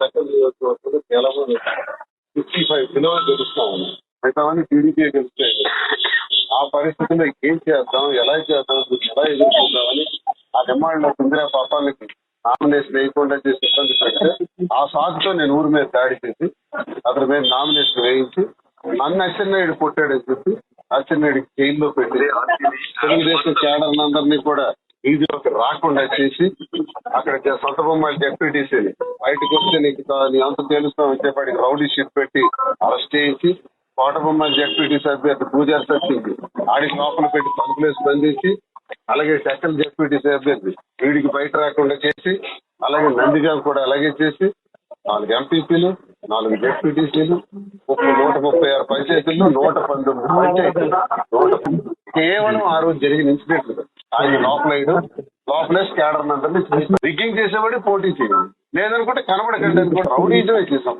Second నియోజకవర్గంలో కేవలం 55 కిలోలు గెలుస్తామని మిగతావన్నీ టీడీపీ గెలుస్తాయి. ఆ పరిస్థితుల్లో ఏం చేద్దాం, ఎలా చేద్దాం, ఎలా ఎదుర్కొందామని ఆ డిమాండ్లో సుందర పాపాలకి నామినేషన్ వేయకుండా చేసి ఇబ్బంది పెడితే ఆ సాగుతో నేను ఊరి మీద దాడి చేసి అతని మీద నామినేషన్ వేయించి నన్ను అచ్చెన్నాయుడు కొట్టాడని చెప్పి అచ్చెన్నాయుడికి జైల్లో పెట్టి తెలుగుదేశం క్యాడర్ అందరినీ కూడా వీధిలోకి రాకుండా చేసి అక్కడ సొంత బొమ్మాయిలు డెప్యూటీసీని బయటకు వస్తే నీ అంత తెలుస్తామని చెప్పి రౌడీ షీట్ పెట్టి అరెస్ట్ చేయించి కోట బొమ్మాయిలు డెప్యూటీసీ అభ్యర్థి పూజారి సత్యంకి ఆడికి లోపల పెట్టి తలుపులేసి బంధించి అలాగే సెకండ్ డెప్యూటీసీ అభ్యర్థి వీడికి బయట రాకుండా చేసి అలాగే నందిగాం కూడా అలాగే చేసి 4 ఎంపీపీలు 4 డెప్యూటీసీలు 136 పంచాయతీల్లో 119 పంచాయతీలు కేవలం ఆ రోజు జరిగిన ఇన్సిడెంట్లు ఆయన లోపలే స్కాడర్ అందరినీ రిగ్గింగ్ చేసేవాడి పోటీ చేయాలి లేదనుకుంటే కనబడకండి అనుకుంటే రౌడీజమే చేసాం.